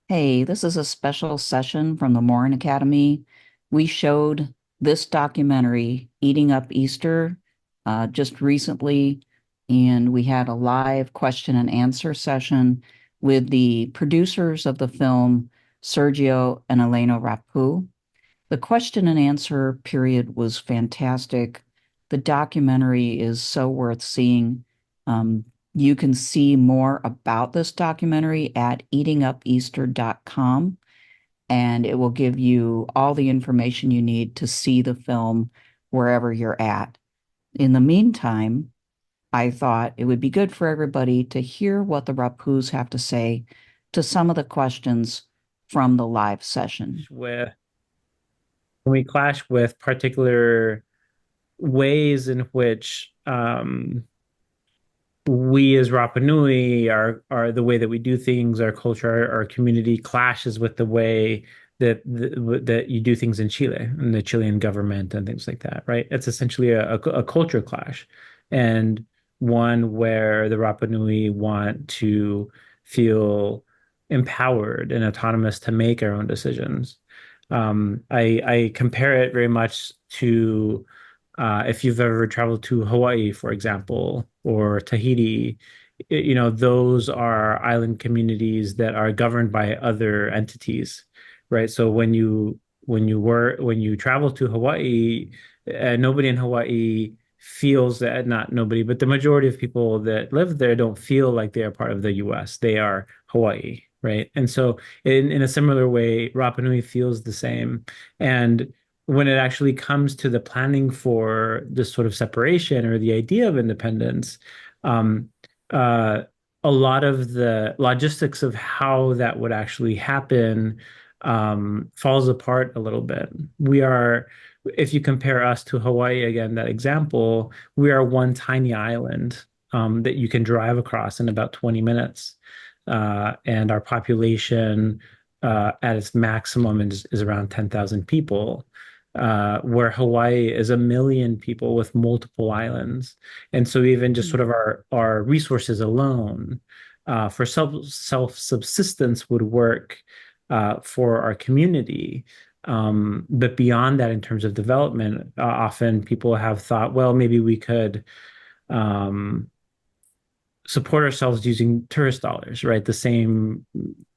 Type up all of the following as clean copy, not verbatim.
Hey, this is a special session from the Maurin Academy. We showed this documentary, Eating Up Easter, just recently, and we had a live question and answer session with the producers of the film, Sergio and Elena Rapu. The question and answer period was fantastic. The documentary is so worth seeing. Um, you can see more about this documentary at eatingupeaster.com, and it will give you all the information you need to see the film wherever you're at. In the meantime, I thought it would be good for everybody to hear what the Rapus have to say to some of the questions from the live session. With when we clash with particular ways in which we as Rapa Nui are the way that we do things, our culture, our community clashes with the way that you do things in Chile and the Chilean government and things like that, right? It's essentially a culture clash, and one where the Rapa Nui want to feel empowered and autonomous to make our own decisions. I compare it very much to if you've ever traveled to Hawaii, for example, or Tahiti, those are island communities that are governed by other entities, right? So when you travel to Hawaii, nobody in Hawaii feels that, not nobody, but the majority of people that live there don't feel like they are part of the US. They are Hawaii, right? And so in a similar way, Rapa Nui feels the same. And when it actually comes to the planning for this sort of separation or the idea of independence, um, uh, a lot of the logistics of how that would actually happen falls apart a little bit. If you compare us to Hawaii again, that example, we are one tiny island that you can drive across in about 20 minutes. And our population at its maximum is around 10,000 people, where Hawaii is 1 million people with multiple islands. And so even just sort of our resources alone for self-subsistence would work for our community. But beyond that, in terms of development, often people have thought, well, maybe we could um, support ourselves using tourist dollars, right? The same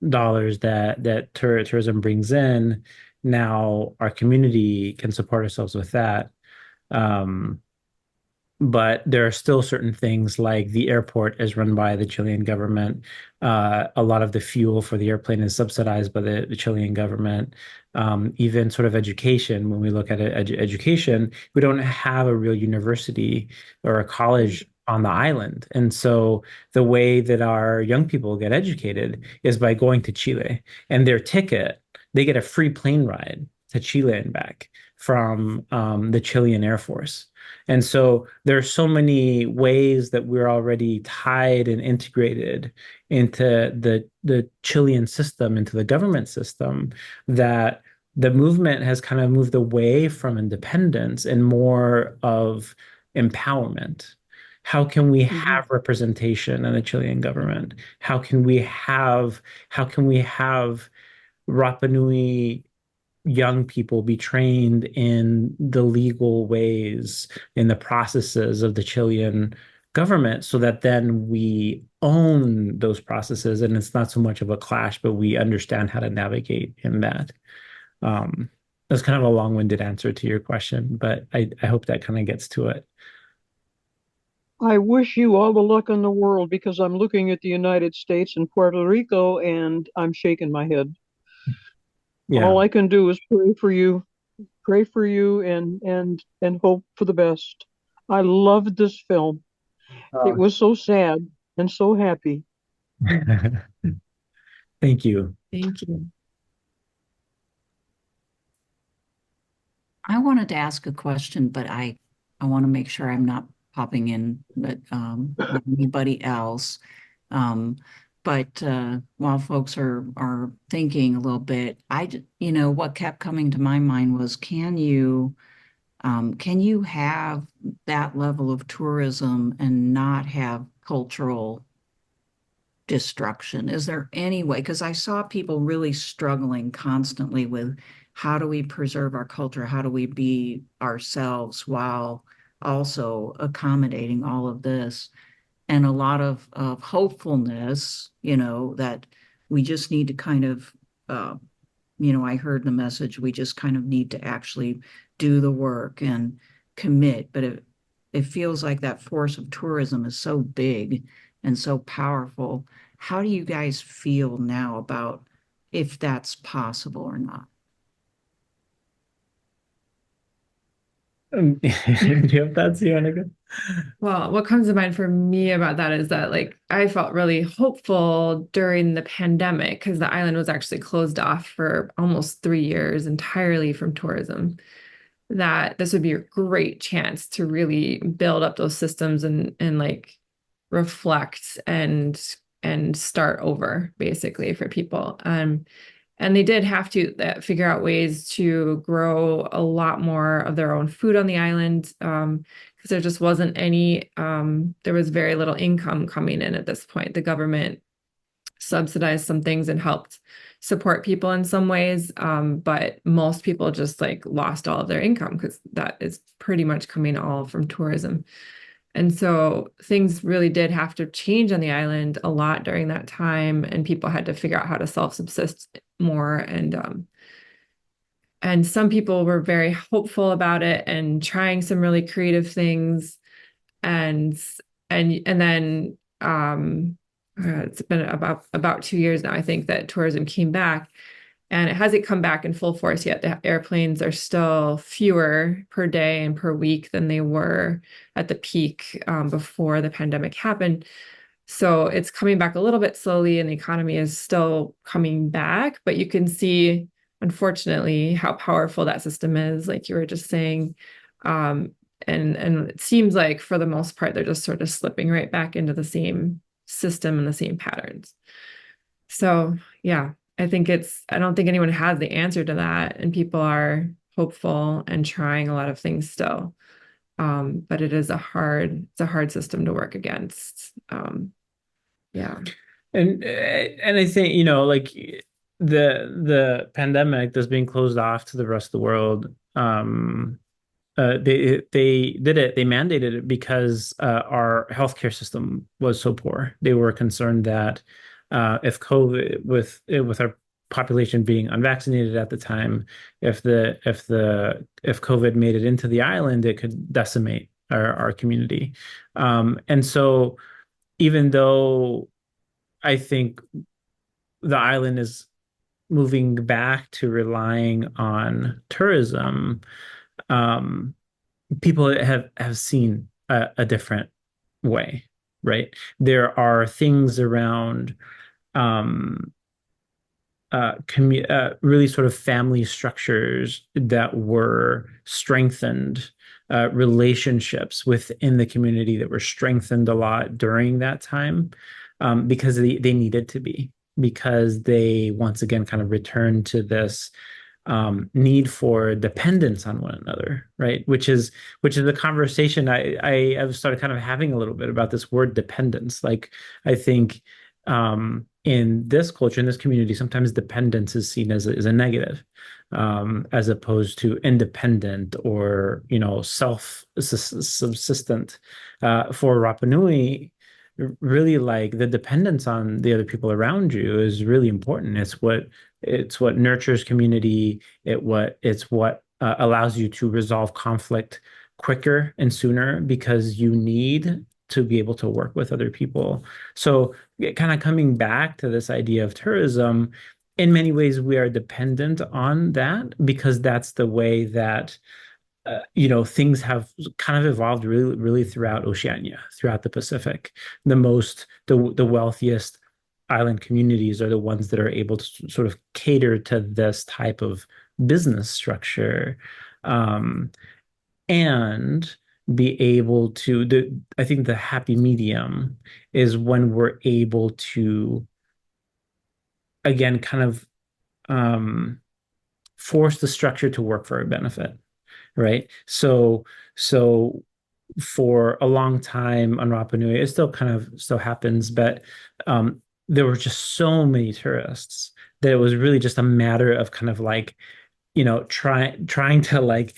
dollars that tourism brings in. Now our community can support ourselves with that. Um, but there are still certain things like the airport is run by the Chilean government. A lot of the fuel for the airplane is subsidized by the Chilean government. Even sort of education, when we look at education, we don't have a real university or a college on the island. And so the way that our young people get educated is by going to Chile, and their ticket, they get a free plane ride to Chile and back from the Chilean Air Force. And so there are so many ways that we're already tied and integrated into the Chilean system, into the government system, that the movement has kind of moved away from independence and more of empowerment. How can we Mhm. have representation in the Chilean government? How can we have Rapa Nui young people be trained in the legal ways, in the processes of the Chilean government, so that then we own those processes and it's not so much of a clash, but we understand how to navigate in that. Um, that's kind of a long-winded answer to your question, but I hope that kind of gets to it. I wish you all the luck in the world because I'm looking at the United States and Puerto Rico and I'm shaking my head. Yeah. All I can do is pray for you and hope for the best. I loved this film. It Oh. was so sad and so happy. Thank you. Thank you. I wanted to ask a question, but I want to make sure I'm not popping in with anybody else. Um, but while folks are thinking a little bit, what kept coming to my mind was, can you have that level of tourism and not have cultural destruction? Is there any way? Because I saw people really struggling constantly with how do we preserve our culture? How do we be ourselves while also accommodating all of this? And a lot of hopefulness, that we just need to kind of, I heard the message, we just kind of need to actually do the work and commit. But it feels like that force of tourism is so big and so powerful. How do you guys feel now about if that's possible or not? Do you have thoughts, Ionica? Well, what comes to mind for me about that is that like I felt really hopeful during the pandemic because the island was actually closed off for almost 3 years entirely from tourism, that this would be a great chance to really build up those systems and like reflect and start over basically for people. And they did have to figure out ways to grow a lot more of their own food on the island, because there just wasn't any, there was very little income coming in at this point. The government subsidized some things and helped support people in some ways, but most people just like lost all of their income because that is pretty much coming all from tourism. And so things really did have to change on the island a lot during that time, and people had to figure out how to self-subsist more. And some people were very hopeful about it and trying some really creative things. And then it's been about 2 years now, I think, that tourism came back. And it hasn't come back in full force yet. The airplanes are still fewer per day and per week than they were at the peak before the pandemic happened. So it's coming back a little bit slowly, and the economy is still coming back. But you can see, unfortunately, how powerful that system is, like you were just saying. And it seems like, for the most part, they're just sort of slipping right back into the same system and the same patterns. So, yeah. I don't think anyone has the answer to that, and people are hopeful and trying a lot of things still. But it's a hard system to work against. Yeah. And I think, like the pandemic that's being closed off to the rest of the world, they did it, they mandated it because our healthcare system was so poor. They were concerned that if COVID, with our population being unvaccinated at the time, if COVID made it into the island, it could decimate our community. And so, even though I think the island is moving back to relying on tourism, people have seen a different way, right? There are things around really sort of family structures that were strengthened, relationships within the community that were strengthened a lot during that time, because they needed to be, because they once again kind of returned to this need for dependence on one another, right? Which is a conversation I have started kind of having a little bit about this word dependence. Like, I think in this culture, in this community, sometimes dependence is seen as a negative, as opposed to independent or self-subsistent. For Rapa Nui, really, like, the dependence on the other people around you is really important. It's what nurtures community. It's what allows you to resolve conflict quicker and sooner, because you need to be able to work with other people. So, kind of coming back to this idea of tourism, in many ways we are dependent on that, because that's the way that things have kind of evolved really, really throughout Oceania, throughout the Pacific. The wealthiest island communities are the ones that are able to sort of cater to this type of business structure, and be able to, I think the happy medium is when we're able to, again, kind of force the structure to work for our benefit, right? So for a long time on Rapa Nui, it still happens, but there were just so many tourists that it was really just a matter of kind of like, trying to like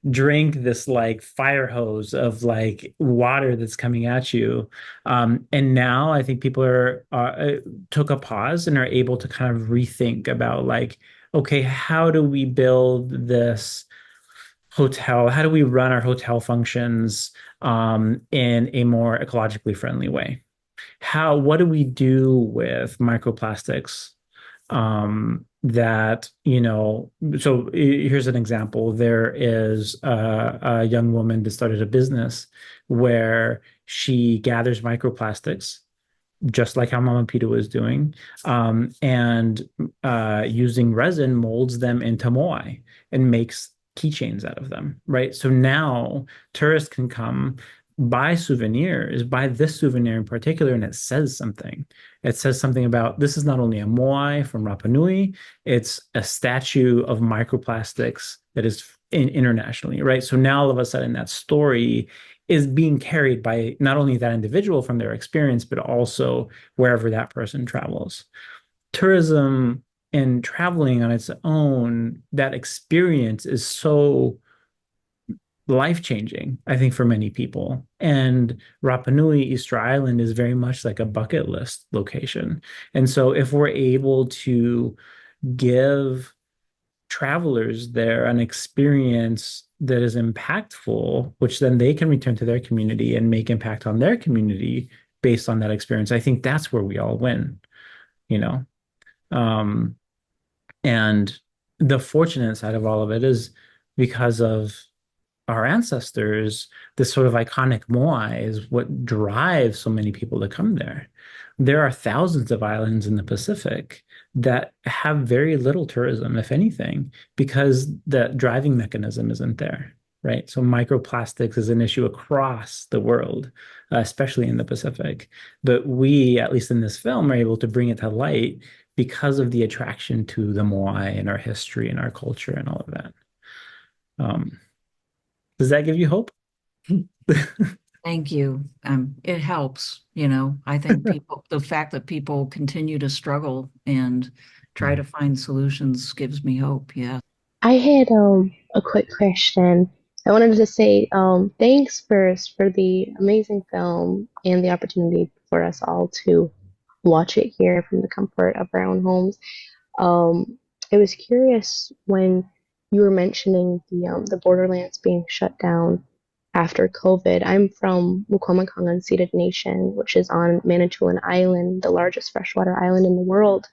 drink this like fire hose of like water that's coming at you. And now I think people took a pause and are able to kind of rethink about like, okay, how do we build this hotel? How do we run our hotel functions in a more ecologically friendly way? What do we do with microplastics? So here's an example. There is a young woman that started a business where she gathers microplastics, just like how Mama Pedu is doing, and using resin molds them into moai and makes keychains out of them, right? So now tourists can come buy souvenirs, buy this souvenir in particular, and it says something. It says something about this is not only a moai from Rapa Nui, it's a statue of microplastics that is internationally, right? So now all of a sudden that story is being carried by not only that individual from their experience, but also wherever that person travels. Tourism and traveling on its own, that experience is so life-changing, I think, for many people. And Rapa Nui, Easter Island, is very much like a bucket list location. And so if we're able to give travelers there an experience that is impactful, which then they can return to their community and make impact on their community based on that experience, I think that's where we all win, you know? And the fortunate side of all of it is because of our ancestors, this sort of iconic moai is what drives so many people to come there. There are thousands of islands in the Pacific that have very little tourism, if anything, because the driving mechanism isn't there, right? So microplastics is an issue across the world, especially in the Pacific. But we, at least in this film, are able to bring it to light because of the attraction to the moai and our history and our culture and all of that. Does that give you hope? Thank you. It helps, I think the fact that people continue to struggle and try to find solutions gives me hope. Yeah. I had a quick question. I wanted to say thanks first for the amazing film and the opportunity for us all to watch it here from the comfort of our own homes. I was curious when you were mentioning the Borderlands being shut down after COVID. I'm from Mukomakan Unceded Nation, which is on Manitoulin Island, the largest freshwater island in the world.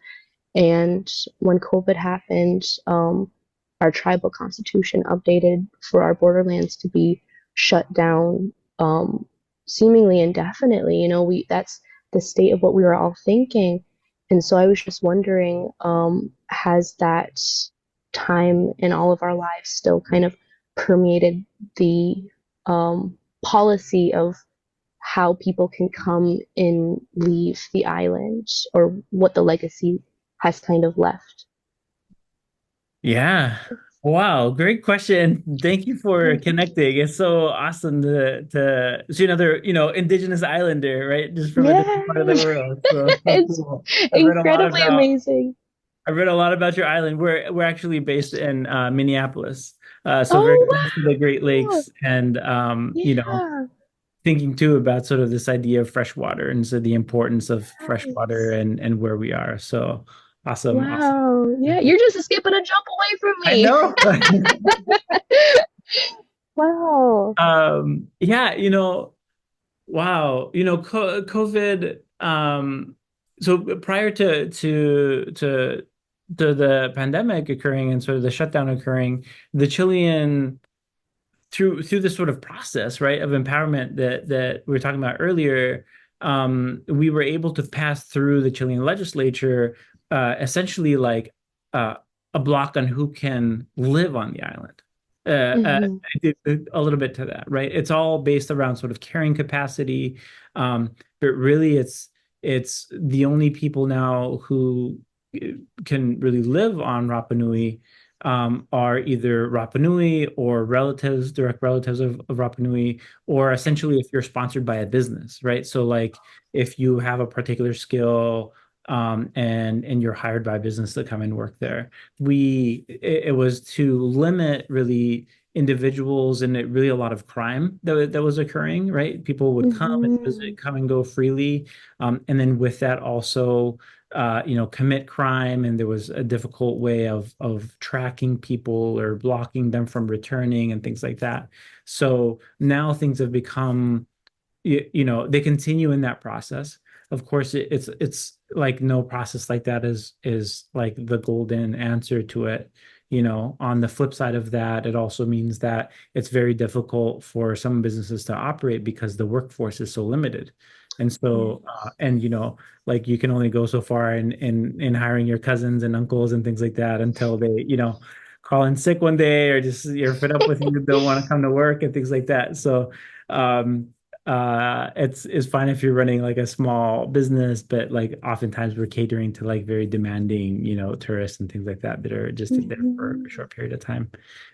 And when COVID happened, our tribal constitution updated for our borderlands to be shut down seemingly indefinitely. That's the state of what we were all thinking. And so I was just wondering, has that time in all of our lives still kind of permeated the policy of how people can come and leave the island, or what the legacy has kind of left? Yeah. Wow, great question. Thank you for connecting. It's so awesome to see another, indigenous islander, right? Just from a different part of the world. So It's cool. incredibly amazing. I've read a lot about your island. We're actually based in Minneapolis, so Oh, very close to the Great Lakes, and yeah. thinking too about sort of this idea of freshwater and so the importance of Yes. freshwater and where we are. So awesome. Wow. Yeah, you're just skipping a jump away from I me. know. Wow. Yeah, wow, COVID. So prior to the pandemic occurring and sort of the shutdown occurring, the Chilean through this sort of process, right, of empowerment that we were talking about earlier, we were able to pass through the Chilean legislature essentially like a block on who can live on the island. A little bit to that, right? It's all based around sort of carrying capacity, but really it's the only people now who can really live on Rapa Nui are either Rapa Nui or direct relatives of Rapa Nui, or essentially if you're sponsored by a business, right? So like if you have a particular skill and you're hired by a business to come and work there. It was to limit really individuals and really a lot of crime that was occurring, right? People would come and visit, come and go freely. And then with that also, commit crime. And there was a difficult way of tracking people or blocking them from returning and things like that. So now things have become, they continue in that process. Of course, it's like no process like that is like the golden answer to it. On the flip side of that, it also means that it's very difficult for some businesses to operate because the workforce is so limited. And so, like you can only go so far in hiring your cousins and uncles and things like that until they, call in sick one day or just you're fed up with you, don't want to come to work and things like that. So, it's fine if you're running like a small business, but like oftentimes we're catering to like very demanding, tourists and things like that are just there for a short period of time.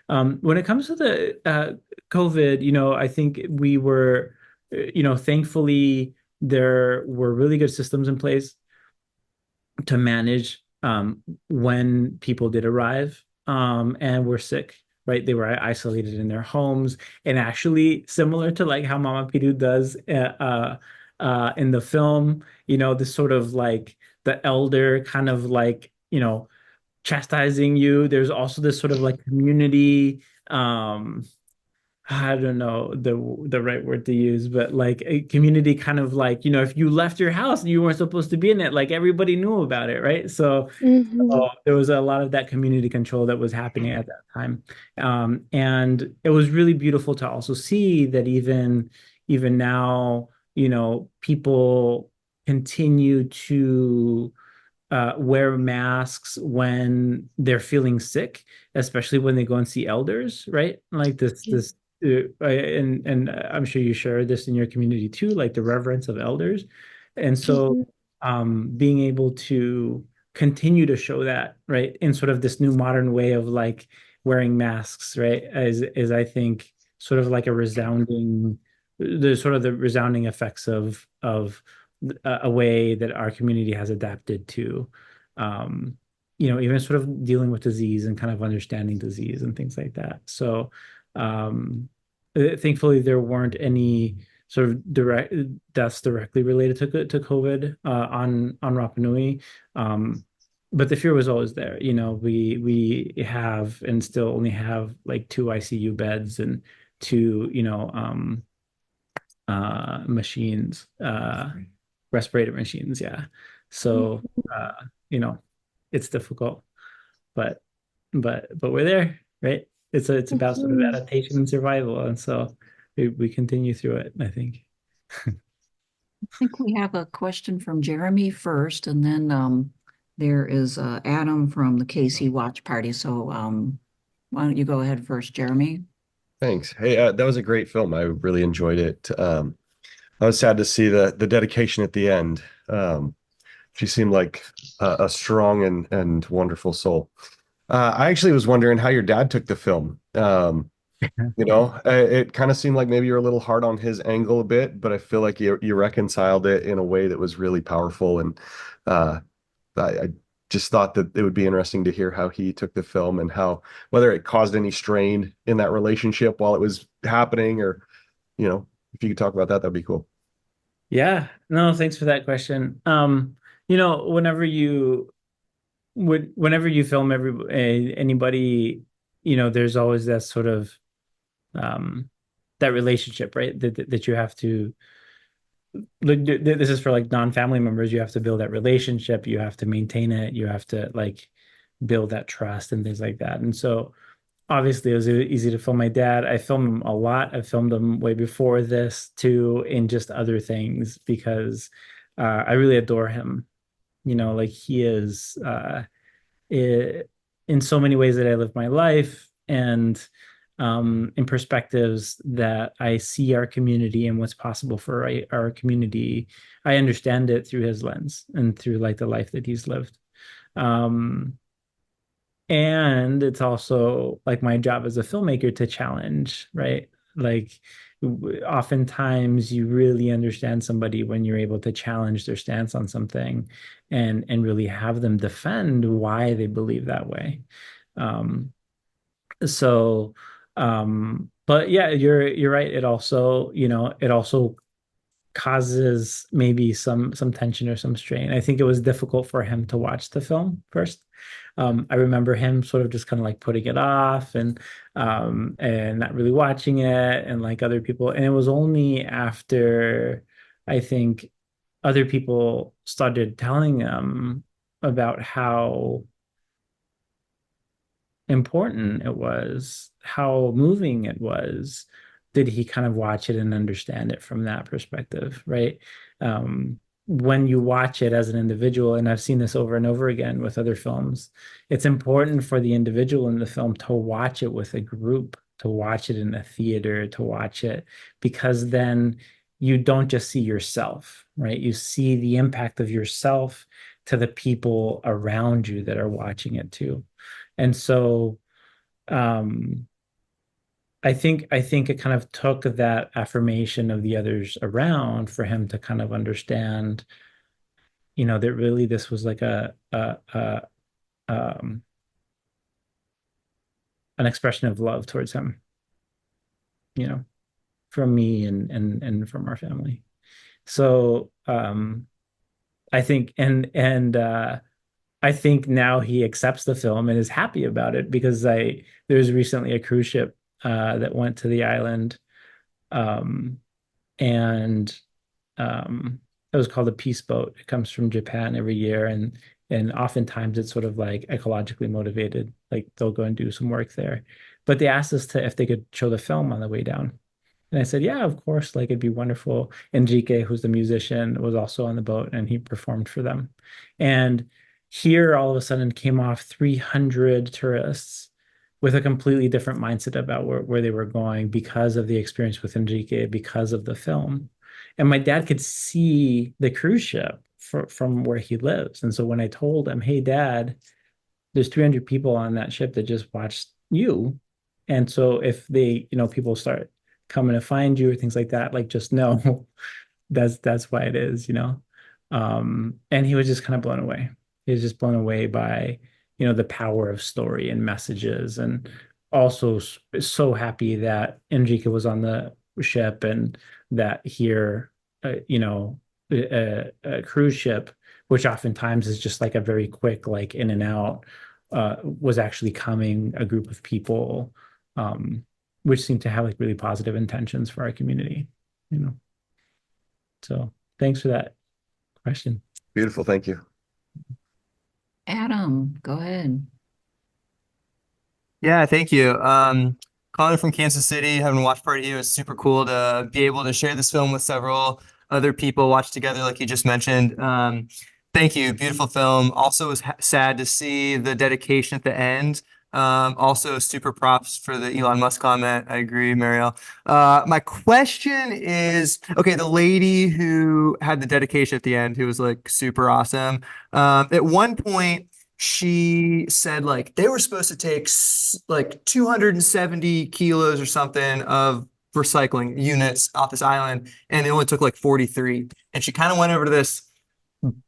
When it comes to the COVID, I think we were, thankfully there were really good systems in place to manage when people did arrive and were sick, right? They were isolated in their homes, and actually similar to like how Mama Pedu does in the film, this sort of like the elder kind of like, chastising you. There's also this sort of like community, I don't know the right word to use, but like a community kind of like, if you left your house and you weren't supposed to be in it, like everybody knew about it, right? So there was a lot of that community control that was happening at that time. And it was really beautiful to also see that even now, people continue to wear masks when they're feeling sick, especially when they go and see elders, right? Like this and I'm sure you share this in your community too, like the reverence of elders. And so being able to continue to show that, right, in sort of this new modern way of like wearing masks, right, is I think sort of like a resounding, the sort of the resounding effects of a way that our community has adapted to even sort of dealing with disease and kind of understanding disease and things like that. So thankfully there weren't any sort of direct deaths directly related to COVID on Rapa Nui. But the fear was always there. We have and still only have like 2 ICU beds and 2 machines, respirator machines. Yeah. So it's difficult, but we're there, right? It's about sort of adaptation and survival, and so we continue through it, I think. I think we have a question from Jeremy first, and then there is Adam from the KC Watch Party. So why don't you go ahead first, Jeremy? Thanks. Hey, that was a great film. I really enjoyed it. I was sad to see the dedication at the end. She seemed like a strong and wonderful soul. I actually was wondering how your dad took the film. It kind of seemed like maybe you're a little hard on his angle a bit, but I feel like you reconciled it in a way that was really powerful. And I just thought that it would be interesting to hear how he took the film and whether it caused any strain in that relationship while it was happening, or, if you could talk about that, that'd be cool. Yeah, no, thanks for that question. Whenever you film anybody, there's always that sort of that relationship, right? That you have to. This is for like non-family members. You have to build that relationship. You have to maintain it. You have to like build that trust and things like that. And so, obviously, it was easy to film my dad. I filmed him a lot. I filmed him way before this too, in just other things because I really adore him. Like he is in so many ways that I live my life and in perspectives that I see our community and what's possible for our community. I understand it through his lens and through like the life that he's lived. And it's also like my job as a filmmaker to challenge, right? Like oftentimes you really understand somebody when you're able to challenge their stance on something and really have them defend why they believe that way. So but yeah, you're right. It also, it also causes maybe some tension or some strain. I think it was difficult for him to watch the film first. I remember him sort of just kind of like putting it off and not really watching it, and like other people. And it was only after I think other people started telling him about how important it was, how moving it was, did he kind of watch it and understand it from that perspective, right? When you watch it as an individual, and I've seen this over and over again with other films, it's important for the individual in the film to watch it with a group, to watch it in a theater, to watch it, because then you don't just see yourself, right? You see the impact of yourself to the people around you that are watching it too. And so I think it kind of took that affirmation of the others around for him to kind of understand, that really this was like an expression of love towards him, from me and from our family. So I think I think now he accepts the film and is happy about it, because there was recently a cruise ship that went to the island, and it was called a Peace Boat. It comes from Japan every year, and oftentimes it's sort of like ecologically motivated, like they'll go and do some work there. But they asked us if they could show the film on the way down. And I said, yeah, of course, like it'd be wonderful. Enrique, who's the musician, was also on the boat and he performed for them. And here all of a sudden came off 300 tourists with a completely different mindset about where they were going because of the experience with Enrique, because of the film. And my dad could see the cruise ship from where he lives. And so when I told him, hey, Dad, there's 300 people on that ship that just watched you. And so if people start coming to find you or things like that, like just know that's why it is. And he was just kind of blown away. He was just blown away by the power of story and messages, and also so happy that Enrique was on the ship, and that here a cruise ship, which oftentimes is just like a very quick like in and out, was actually coming a group of people, which seemed to have like really positive intentions for our community. So thanks for that question. Beautiful. Thank you. Adam, go ahead. Yeah, thank you. Calling from Kansas City, having a watch party here. It's super cool to be able to share this film with several other people, watch together like you just mentioned. Thank you. Beautiful film. Also was sad to see the dedication at the end. Also super props for the Elon Musk comment. I agree, Marielle. My question is, okay, the lady who had the dedication at the end, who was like super awesome. At one point, she said like they were supposed to take like 270 kilos or something of recycling units off this island, and they only took like 43. And she kind of went over to this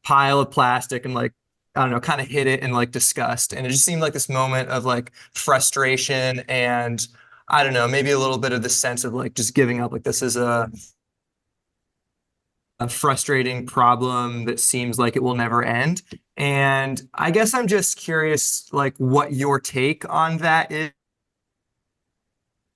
pile of plastic and like, I don't know, kind of hit it in like disgust. And it just seemed like this moment of like frustration and I don't know, maybe a little bit of the sense of like just giving up. Like this is a frustrating problem that seems like it will never end. And I guess I'm just curious, like what your take on that is,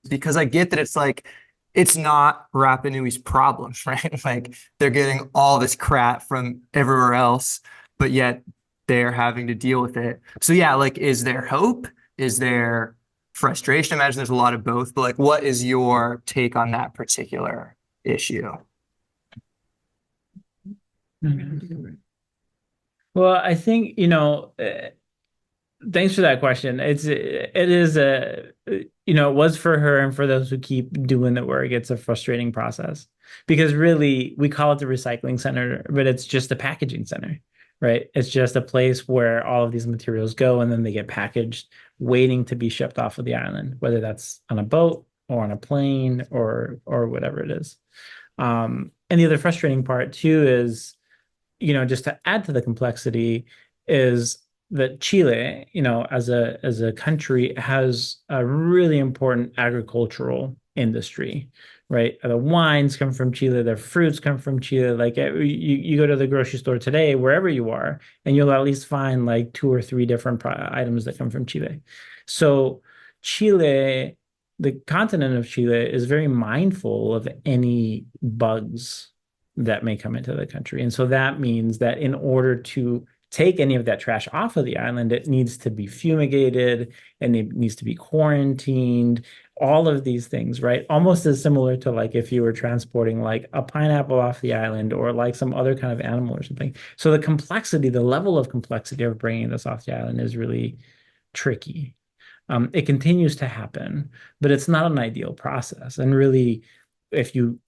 because I get that it's like, it's not Rapa Nui's problem, right? Like they're getting all this crap from everywhere else, but yet they're having to deal with it. So yeah, like, is there hope? Is there frustration? I imagine there's a lot of both, but like, what is your take on that particular issue? Well, I think, thanks for that question. It was for her and for those who keep doing the work, it's a frustrating process, because really we call it the recycling center, but it's just a packaging center, right? It's just a place where all of these materials go and then they get packaged, waiting to be shipped off of the island, whether that's on a boat or on a plane or whatever it is. And the other frustrating part too is, just to add to the complexity, is that Chile, as a country, has a really important agricultural industry, right? The wines come from Chile, the fruits come from Chile. Like you go to the grocery store today, wherever you are, and you'll at least find like 2 or 3 different items that come from Chile. So Chile, the continent of Chile, is very mindful of any bugs that may come into the country. And so that means that in order to take any of that trash off of the island, it needs to be fumigated and it needs to be quarantined, all of these things, right? Almost as similar to like if you were transporting like a pineapple off the island or like some other kind of animal or something. So the complexity, the level of complexity of bringing this off the island is really tricky. It continues to happen, but it's not an ideal process. And really, if you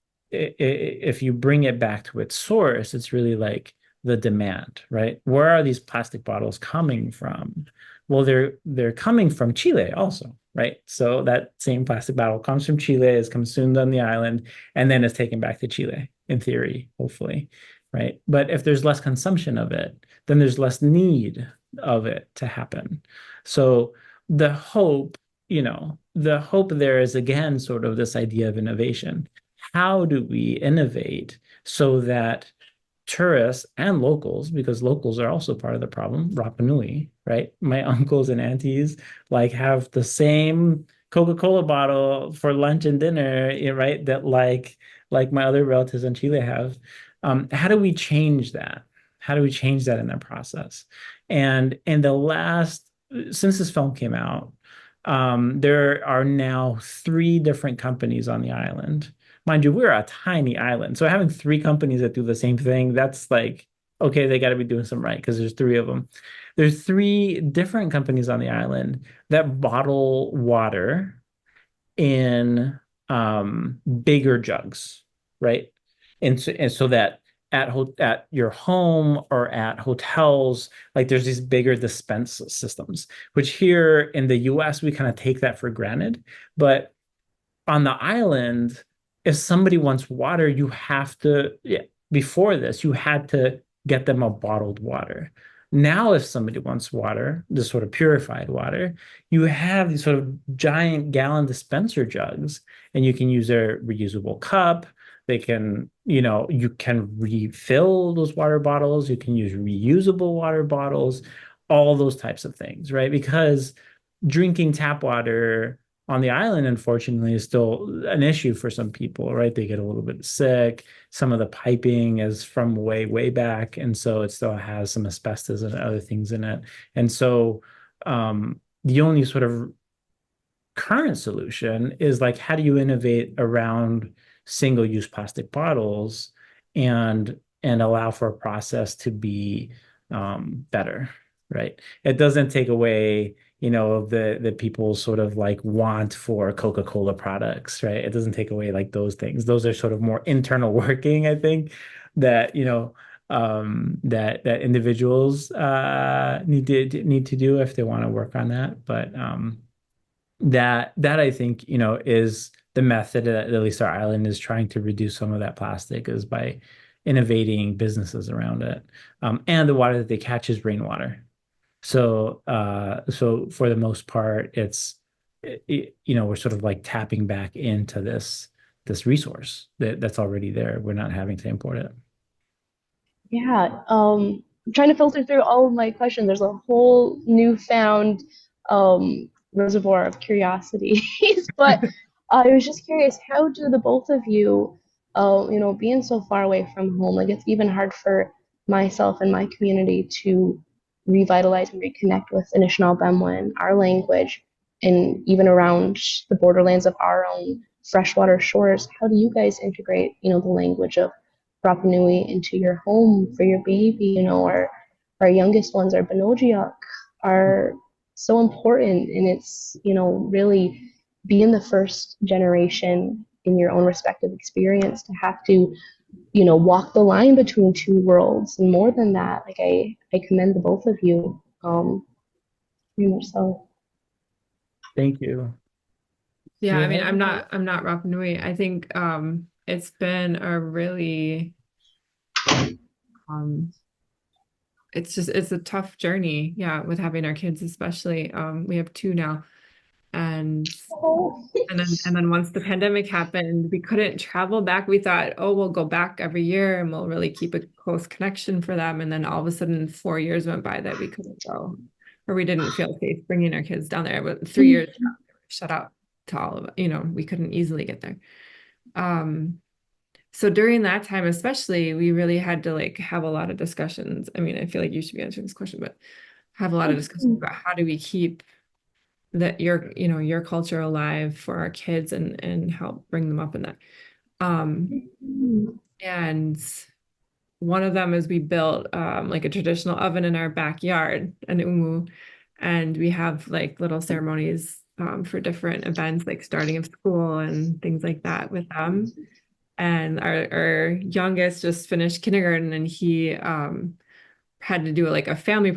bring it back to its source, it's really like the demand, right? Where are these plastic bottles coming from? Well, they're coming from Chile also, right? So that same plastic bottle comes from Chile, is consumed on the island, and then is taken back to Chile, in theory, hopefully, right? But if there's less consumption of it, then there's less need of it to happen. So the hope there is, again, sort of this idea of innovation. How do we innovate so that tourists and locals, because locals are also part of the problem, Rapa Nui, right? My uncles and aunties like have the same Coca-Cola bottle for lunch and dinner, right? That like my other relatives in Chile have. How do we change that? How do we change that in that process? And in the since this film came out, there are now 3 different companies on the island. Mind you, we're a tiny island. So having 3 companies that do the same thing, that's like, okay, they got to be doing something right because there's 3 of them. There's 3 different companies on the island that bottle water in bigger jugs, right? And so that at your home or at hotels, like there's these bigger dispense systems, which here in the US, we kind of take that for granted. But on the island, if somebody wants water, you have to, before this, you had to get them a bottled water. Now, if somebody wants water, this sort of purified water, you have these sort of giant gallon dispenser jugs, and you can use a reusable cup. They can, you can refill those water bottles. You can use reusable water bottles, all those types of things, right? Because drinking tap water on the island, unfortunately, is still an issue for some people, right? They get a little bit sick. Some of the piping is from way, way back. And so it still has some asbestos and other things in it. And so the only sort of current solution is like, how do you innovate around single-use plastic bottles and allow for a process to be better, right? It doesn't take away the people's sort of like want for Coca-Cola products, right? It doesn't take away like those things. Those are sort of more internal working, I think, that that individuals need to do if they want to work on that. But that I think is the method that at least our island is trying to reduce some of that plastic, is by innovating businesses around it. And the water that they catch is rainwater. So for the most part, we're sort of like tapping back into this resource that's already there. We're not having to import it. Yeah, I'm trying to filter through all of my questions. There's a whole newfound reservoir of curiosities, but I was just curious, how do the both of you, being so far away from home, like it's even hard for myself and my community to revitalize and reconnect with Anishinaabe and our language, and even around the borderlands of our own freshwater shores. How do you guys integrate, the language of Rapa Nui into your home for your baby? Our youngest ones, our Benojiak, are so important, and it's, really being the first generation in your own respective experience to have to walk the line between 2 worlds. And more than that, like I commend the both of you, very much so. Thank you. Yeah, I mean, Yeah. I'm not Rapa Nui. I think it's been a really um it's a tough journey, yeah, with having our kids, especially. We have two now, and and then once the pandemic happened, we couldn't travel back. We thought, oh, we'll go back every year and we'll really keep a close connection for them. And then all of a sudden, 4 years went by that we couldn't go, or we didn't feel safe bringing our kids down there. But 3 years shut out to all of it. We couldn't easily get there. So during that time, especially, we really had to like have a lot of discussions. I mean, I feel like you should be answering this question, but have a lot of discussions about how do we keep your culture alive for our kids and help bring them up in that. And one of them is we built like a traditional oven in our backyard, an umu, and we have like little ceremonies for different events, like starting of school and things like that with them. And our youngest just finished kindergarten, and he had to do like a family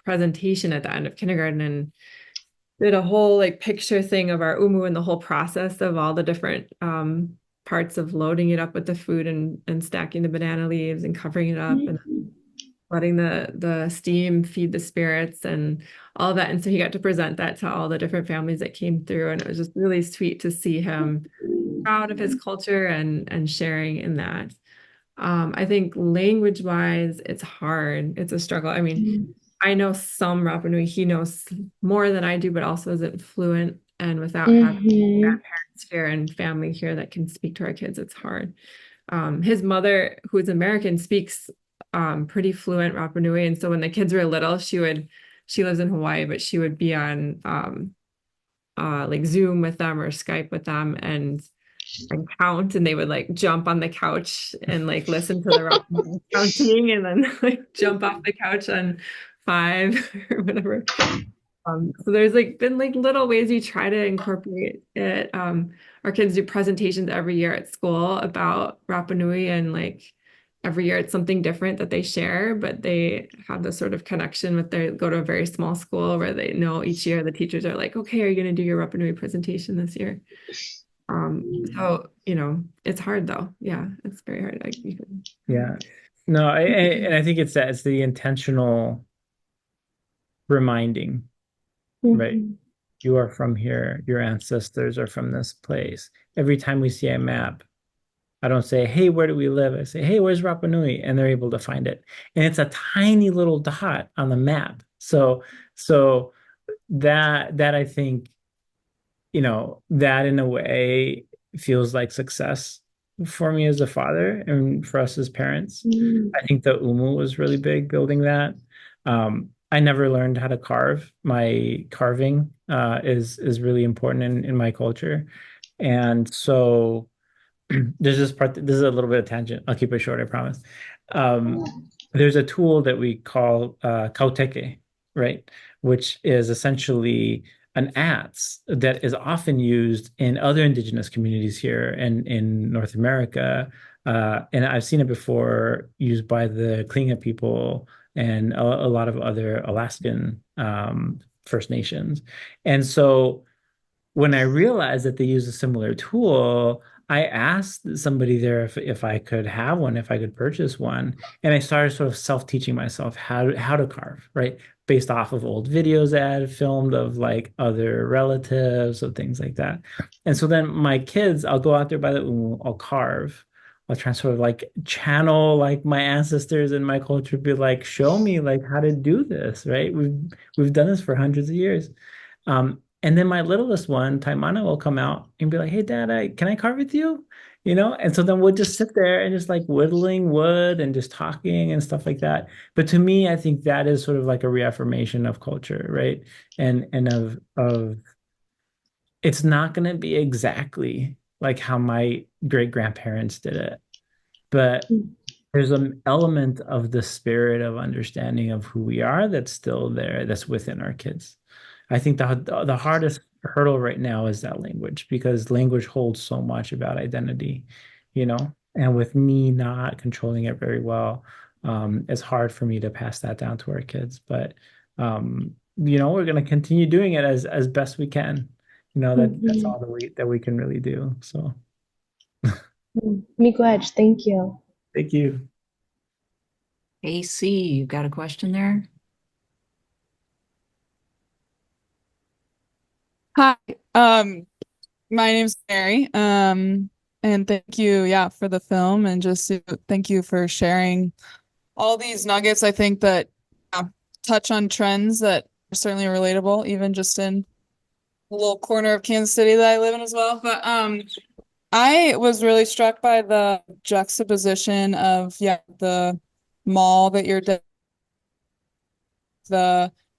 presentation at the end of kindergarten, and did a whole like picture thing of our umu and the whole process of all the different parts of loading it up with the food and stacking the banana leaves and covering it up and letting the steam feed the spirits and all of that. And so he got to present that to all the different families that came through, and it was just really sweet to see him proud of his culture and sharing in that. I think language wise, it's hard. It's a struggle. I mean, I know some Rapa Nui, he knows more than I do, but also isn't fluent. And without having grandparents here and family here that can speak to our kids, it's hard. His mother, who is American, speaks pretty fluent Rapa Nui. And so when the kids were little, she lives in Hawaii, but she would be on like Zoom with them or Skype with them and count, and they would like jump on the couch and like listen to the Rapa Nui counting and then like jump off the couch on 5 or whatever. So there's like been like little ways we try to incorporate it. Our kids do presentations every year at school about Rapa Nui, and like every year it's something different that they share, but they have this sort of connection with they go to a very small school where they know each year the teachers are like, okay, are you going to do your Rapa Nui presentation this year? So it's hard though. Yeah, it's very hard. Yeah. No, and I think it's the intentional reminding, right? You are from here. Your ancestors are from this place. Every time we see a map, I don't say, hey, where do we live? I say, hey, where's Rapa Nui? And they're able to find it. And it's a tiny little dot on the map. So that I think, that in a way feels like success for me as a father and for us as parents. I think the umu was really big building that. I never learned how to carve. My carving is really important in my culture. And so there's this part, this is a little bit of tangent. I'll keep it short, I promise. There's a tool that we call kauteke, right? Which is essentially an adze that is often used in other indigenous communities here and in North America. And I've seen it before used by the Klinga people and a lot of other Alaskan First Nations. And so when I realized that they use a similar tool, I asked somebody there if I could have one, if I could purchase one. And I started sort of self-teaching myself how to carve, right? Based off of old videos I had filmed of like other relatives or things like that. And so then my kids, I'll go out there by the umu, I'll carve. I'll try and sort of like channel like my ancestors and my culture, be like, show me like how to do this, right? We've done this for hundreds of years. And then my littlest one, Taimana, will come out and be like, hey, Dad, can I carve with you? And so then we'll just sit there and just like whittling wood and just talking and stuff like that. But to me, I think that is sort of like a reaffirmation of culture, right? And of it's not going to be exactly like how my great grandparents did it, but there's an element of the spirit of understanding of who we are that's still there, that's within our kids. I think the hardest hurdle right now is that language, because language holds so much about identity, and with me not controlling it very well, it's hard for me to pass that down to our kids. But we're going to continue doing it as best we can, that's Mhm. all that we can really do. So Miigwech, thank you. thank you. AC, you got a question there? Hi, my name's Mary. And thank you, yeah, for the film and just thank you for sharing all these nuggets. I think that touch on trends that are certainly relatable, even just in the little corner of Kansas City that I live in as well. But I was really struck by the juxtaposition of the mall that you're the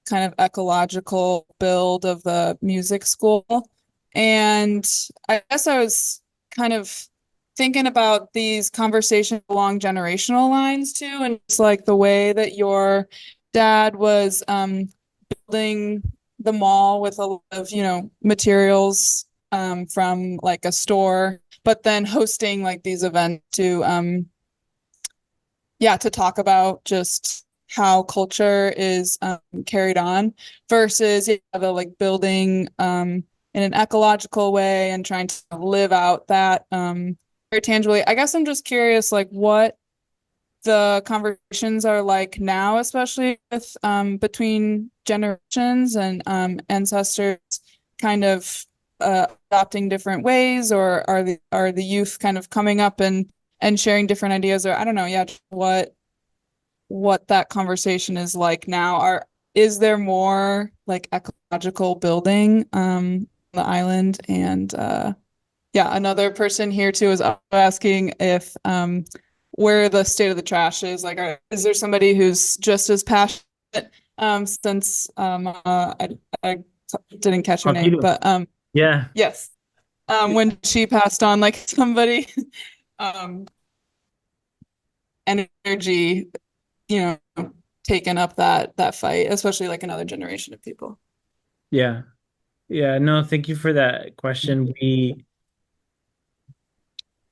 kind of ecological build of the music school. And I guess I was kind of thinking about these conversations along generational lines too, and it's like the way that your dad was building the mall with a lot of, materials from like a store, but then hosting like these events to talk about just how culture is carried on versus the like building in an ecological way and trying to live out that very tangibly. I guess I'm just curious, like what the conversations are like now, especially with between generations and ancestors kind of adopting different ways, or are the youth kind of coming up and sharing different ideas, or I don't know, what that conversation is like now. Is there more like ecological building on the island? And another person here too is asking if where the state of the trash is. Like, is there somebody who's just as passionate? Since I didn't catch her name, Pedu. but Yeah. yes, when she passed on, like somebody energy, taken up that fight, especially like another generation of people. Yeah. Yeah. No, thank you for that question.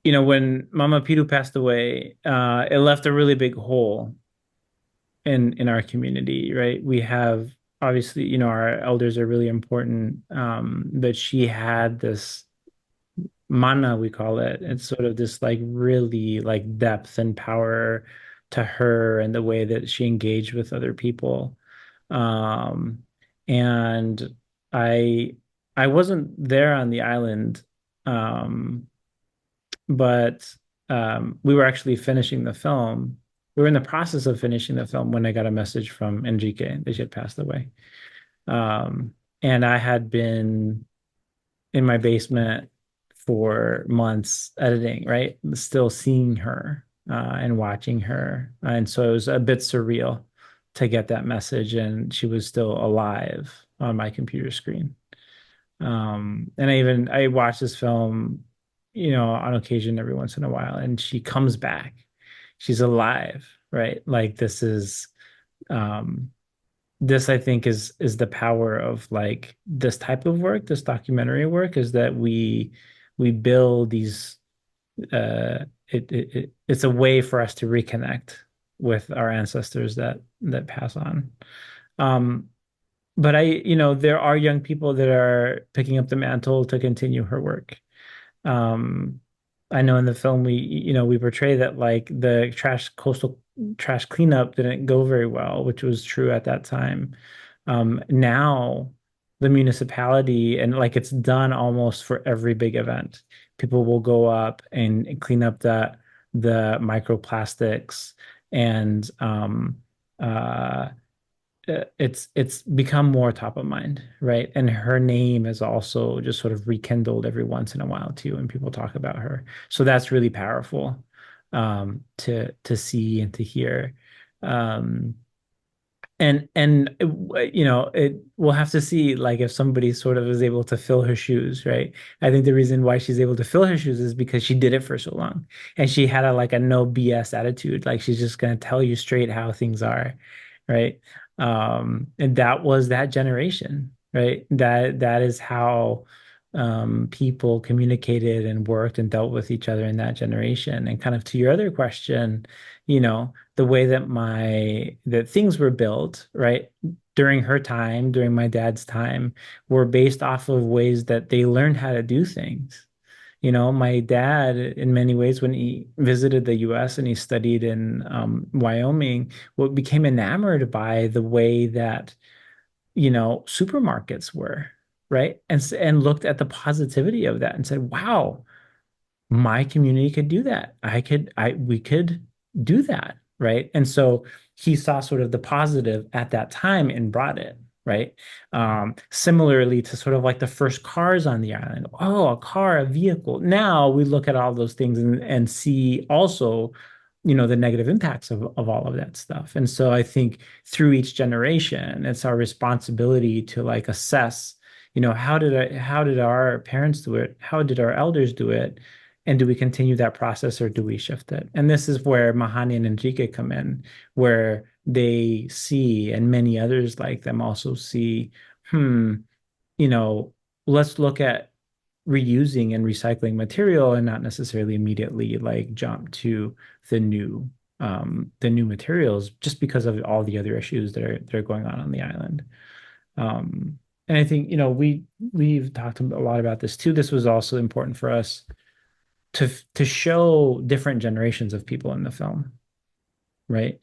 When Mama Pedu passed away, it left a really big hole in our community, right? We have obviously, our elders are really important, but she had this mana, we call it. It's sort of this like really like depth and power to her and the way that she engaged with other people. And I wasn't there on the island, but we were actually finishing the film. We were in the process of finishing the film when I got a message from Enrique that she had passed away. And I had been in my basement for months editing, right? Still seeing her and watching her. And so it was a bit surreal to get that message, and she was still alive on my computer screen. And I watch this film, on occasion every once in a while, and she comes back. She's alive, right? Like this I think is the power of like this type of work, this documentary work, is that we build these it's a way for us to reconnect with our ancestors that pass on. But there are young people that are picking up the mantle to continue her work. I know in the film we portray that like the coastal trash cleanup didn't go very well, which was true at that time. Now the municipality, and like it's done almost for every big event. People will go up and clean up the microplastics, and it's become more top of mind, right? And her name is also just sort of rekindled every once in a while too, and people talk about her. So that's really powerful to see and to hear. And we'll have to see like if somebody sort of is able to fill her shoes, right? I think the reason why she's able to fill her shoes is because she did it for so long, and she had a no BS attitude. Like she's just gonna tell you straight how things are, right? And that was that generation, right? That is how people communicated and worked and dealt with each other in that generation. And kind of to your other question, the way that things were built, right? during her time, during my dad's time, were based off of ways that they learned how to do things. My dad, in many ways, when he visited the US and he studied in Wyoming, what became enamored by the way that, supermarkets were, right? And looked at the positivity of that and said, wow, my community could do that. We could do that, right? And so he saw sort of the positive at that time and brought it, right? Similarly to sort of like the first cars on the island. Oh, a car, a vehicle. Now we look at all those things and see also, the negative impacts of all of that stuff. And so I think through each generation, it's our responsibility to like assess, how did our parents do it? How did our elders do it? And do we continue that process or do we shift it? And this is where Mahani and Enrique come in, where they see, and many others like them also see, let's look at reusing and recycling material and not necessarily immediately like jump to the new materials just because of all the other issues that are going on the island. And I think, we've talked a lot about this too. This was also important for us to show different generations of people in the film, right?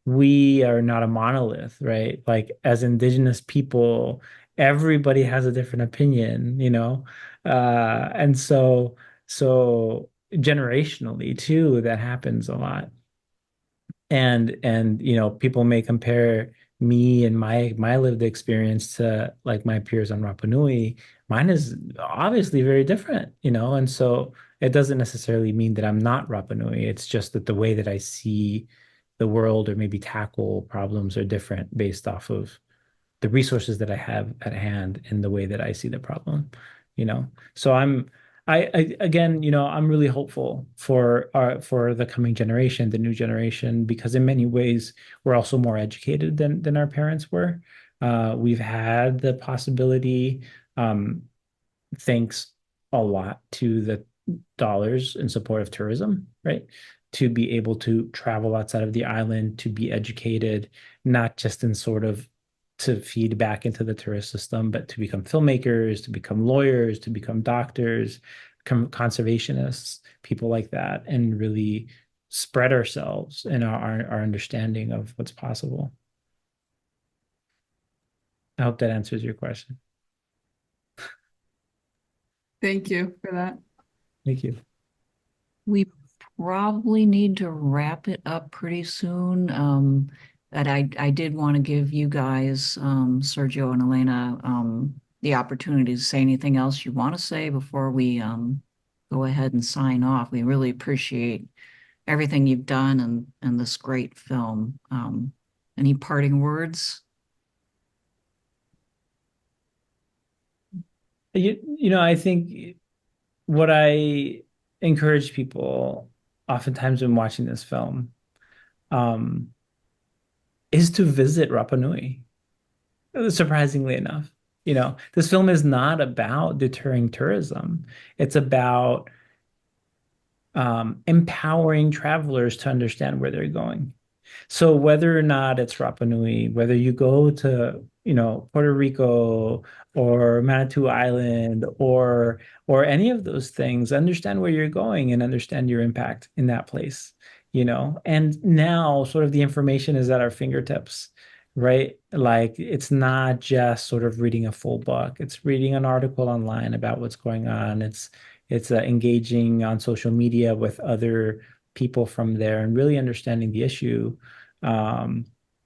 We are not a monolith, right? Like as Indigenous people, everybody has a different opinion, and so generationally too, that happens a lot. And people may compare me and my lived experience to like my peers on Rapa Nui. Mine is obviously very different, and so it doesn't necessarily mean that I'm not Rapa Nui. It's just that the way that I see the world or maybe tackle problems are different based off of the resources that I have at hand and the way that I see the problem, So I'm really hopeful for the coming generation, the new generation, because in many ways we're also more educated than our parents were. We've had the possibility, thanks a lot to the dollars in support of tourism, right? To be able to travel outside of the island, to be educated, not just in sort of to feed back into the tourist system, but to become filmmakers, to become lawyers, to become doctors, become conservationists, people like that, and really spread ourselves and our understanding of what's possible. I hope that answers your question. Thank you for that. Thank you. We probably need to wrap it up pretty soon. But I did want to give you guys, Sergio and Elena, the opportunity to say anything else you want to say before we go ahead and sign off. We really appreciate everything you've done and this great film. Any parting words? I think what I encourage people oftentimes when watching this film is to visit Rapa Nui, surprisingly enough. This film is not about deterring tourism. It's about empowering travelers to understand where they're going. So whether or not it's Rapa Nui, whether you go to, Puerto Rico or Manitou Island or any of those things, understand where you're going and understand your impact in that place, And now sort of the information is at our fingertips, right? Like it's not just sort of reading a full book. It's reading an article online about what's going on. It's engaging on social media with other people from there and really understanding the issue,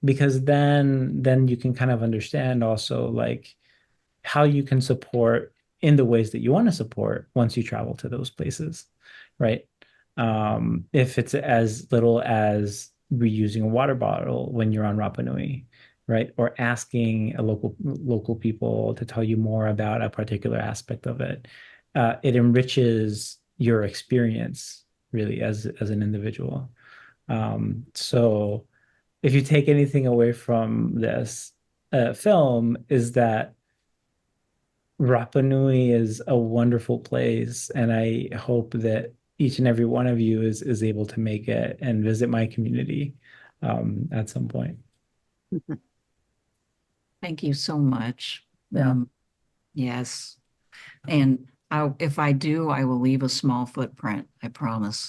because then you can kind of understand also like how you can support in the ways that you want to support once you travel to those places, right? If it's as little as reusing a water bottle when you're on Rapa Nui, right? Or asking a local people to tell you more about a particular aspect of it. It enriches your experience really as an individual. So if you take anything away from this film is that Rapa Nui is a wonderful place, and I hope that each and every one of you is able to make it and visit my community at some point. Thank you so much. Yeah. Yes. And if I do, I will leave a small footprint. I promise.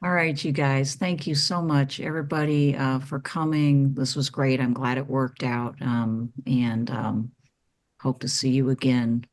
All right, you guys. Thank you so much, everybody, for coming. This was great. I'm glad it worked out. And hope to see you again